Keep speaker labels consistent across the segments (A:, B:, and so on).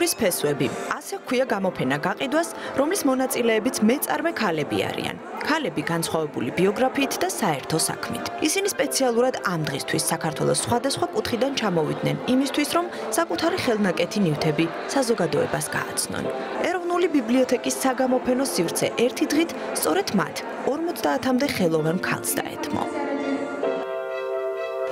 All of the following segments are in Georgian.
A: კულტურის ფესვები. ასე ჰქვია გამოფენა გაყიდვას, რომლის მონაწილეებიც მეწარმე ქალები არიან. ქალები განსხვავებული ბიოგრაფიით და საერთო საქმით. ისინი სპეციალურად ამ დღისთვის საქართველოს სხვადასხვა კუთხიდან ჩამოვიდნენ იმისთვის, რომ საკუთარი ხელნაკეთი ნივთები საზოგადოებას გააცნონ. ეროვნული ბიბლიოთეკის საგამოფენო სივრცე ერთი დღით სწორედ მათ 50-მდე ხელოვან ქალს დაეთმო.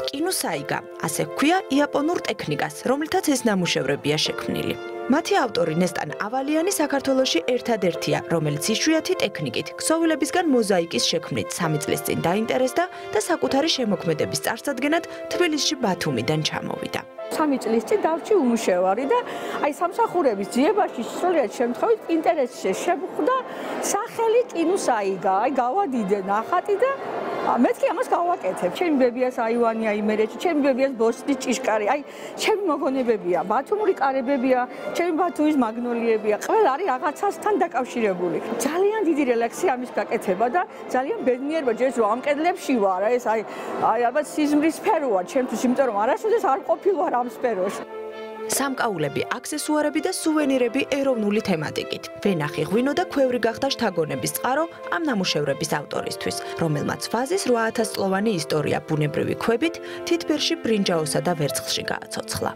A: კინუსაიგა, ასე ჰქვია იაპონურ ტექნიკას, რომლითაც ეს ნამუშევრებია შექმნილი. მათი ავტორი ნესტან ავალიანი საქართველოში ერთადერთია, რომელიც იშვიათი ტექნიკით ქსოვილებისგან მოზაიკის შექმნით 3 წლის წინ დაინტერესდა და საკუთარი შემოქმედების წარსადგენად თბილისში ბათუმიდან ჩამოვიდა.
B: 3 წლის წინ დავჭი უმუშევარი და აი სამსახურების ძიებაში სრულიად შემთხვევით ინტერესში შემხვდა სახელი კინუსაიგა. აი გავადიდე ნახატი და მეც კი ამას გავაკეთებ. ჩემი ბებიას აივანია იმერეთში, ჩემი ბებიას ბოსტის ჭიშკარი. აი, ჩემი მოგონებებია, ბათუმური კარებებია, ჩემი ბათუმის მაგნოლიებია. ყველა არის რაღაცასთან დაკავშირებული. ძალიან დიდი რელაქსია ამის გაკეთება და ძალიან ბედნიერება ჯერს რომ ამ კედლებში ვარ. ეს აი ალბათ სიზმრის სფეროა ჩემთვის, იმიტომ რომ არასოდეს არ ყოფილვარ ამ სფეროში.
A: სამკაულები, აქსესუარები და სუვენირები ეროვნული თემატიკით. ვენახი ღვინო და ქვევრი გახდა შთაგონების წყარო ამ ნამუშევრების ავტორისთვის, რომელმაც ვაზის 8000 წლოვანი ისტორია ბუნებრივი ქვებით თითბერში, ბრინჯაოსა და ვერცხლში გააცოცხლა.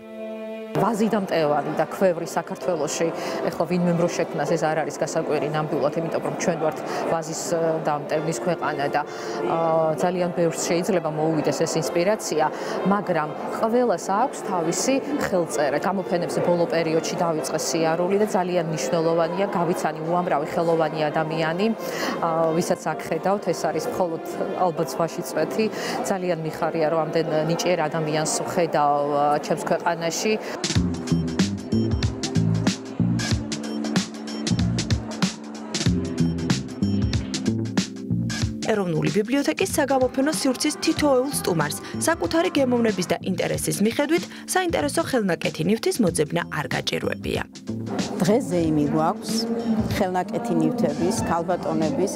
C: ვაზი და მტევანი და ქვევრი საქართველოში ეხლა ვინმე რო შექმნას ეს არ არის გასაკვირი ნამდვილად, იმიტომ რომ ჩვენ ვართ ვაზის და მტევნის ქვეყანა და ძალიან ბევრს შეიძლება მოუვიდეს ეს ინსპირაცია, მაგრამ ყველას აქვს თავისი ხელწერა. გამოფენებზე ბოლო პერიოდში დავიწყე სიარული და ძალიან მნიშვნელოვანია გავიცანი უამრავი ხელოვანი ადამიანი, ვისაც აქ ხედავთ, ეს არის მხოლოდ ალბათ ზღვაში წვეთი. ძალიან მიხარია რომ ამდენ ნიჭიერ ადამიანს ხედავ ჩემს ქვეყანაში.
A: ეროვნული ბიბლიოთეკის საგამოფენო სივრცის თითოეულ სტუმარს საკუთარი გემოვნების და ინტერესის მიხედვით საინტერესო ხელნაკეთი ნივთის მოძებნა არ გაჭირვებია.
D: დღეზე იმი გვაქვს ხელნაკეთი ნივთების, ქალბატონების,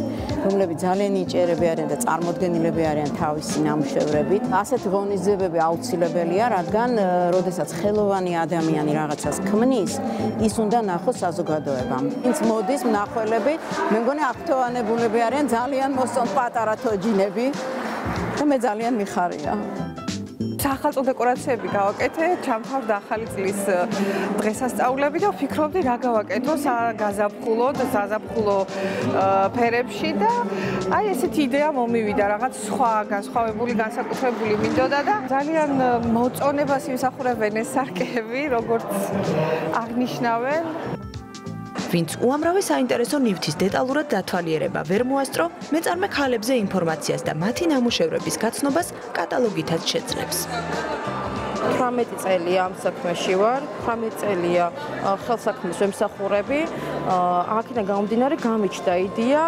D: რომლებიც ძალიან ნიჭიერები არიან და წარმოდგენილები არიან თავისი ნამუშევრებით. ასეთი ღონისძიებები აუცილებელია, რადგან როდესაც ხელოვანი ადამიანი რაღაცას ქმნის, ის უნდა ნახოს საზოგადოებამ. ვინც მოდის მნახველები, მე მგონი აქტოვანებულები არიან, ძალიან მოსწონთ პატარა თოჯინები და მე ძალიან მიხარია.
E: სახალხო დეკორაციები გავაკეთე, ჩამთავრდა ახალი წლის დღესასწაულები და ვფიქრობდი რა გავაკეთო გაზაფხულო და საზაფხულო ფერებში და აი ესეთი იდეა მომივიდა, რაღაც სხვა განსხვავებული, განსაკუთრებული მინდოდა და ძალიან მოწონებას იმსახურებენ ეს სარკეები, როგორც აღნიშნავენ.
A: ვინც უამრავი საინტერესო ნივთის დეტალურად დათვალიერება ვერ მოასწრო, მეწარმე ქალებზე ინფორმაციას და მათი ნამუშევრების გაცნობას კატალოგითაც შეძლებს.
C: 18 წელია ამ საქმეში ვარ, 18 წელია ხელსაქმის ვემსახურები. აქედან გამომდინარე გამიჩნდა იდეა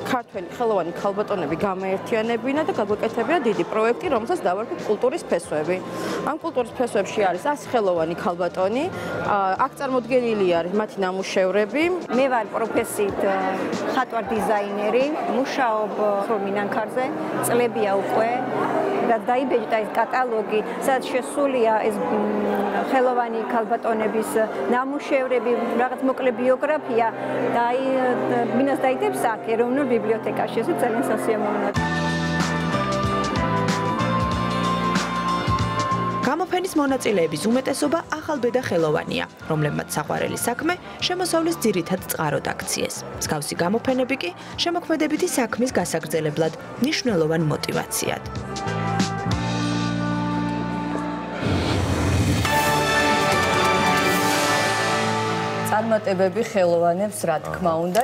C: ქართველი ხელოვანი ქალბატონები გამაერთიანებინა და გაგვეკეთებინა დიდი პროექტი, რომელსაც დავარქვით კულტურის ფესვები. ამ კულტურის ფესვებში არის 100 ხელოვანი ქალბატონი, აქ წარმოდგენილი არის მათი ნამუშევრები.
F: მე ვარ პროფესიით ხატვარ დიზაინერი, მუშაობ მინანქარზე, წლებია უკვე და დაიბეჭდა ეს კატალოგი, სადაც შესულია ეს ხელოვანი ქალბატონების ნამუშევრები, რაღაც მოკლე ბიოგრაფია და მინას დაიდებს აქ ეროვნულ ბიბლიოთეკაში, ეს ძალიან სასიამოვნოა.
A: გამოფენის მონაწილეების უმეტესობა ახალბედა ხელოვანია, რომლებმაც საყვარელი საქმე შემოსავლის ძირითად წყაროდ აქციეს. მსგავსი გამოფენები კი შემოქმედებითი საქმის გასაგრძელებლად მნიშვნელოვან მოტივაციად.
C: წარმატებები ხელოვანებს, რა თქმა უნდა.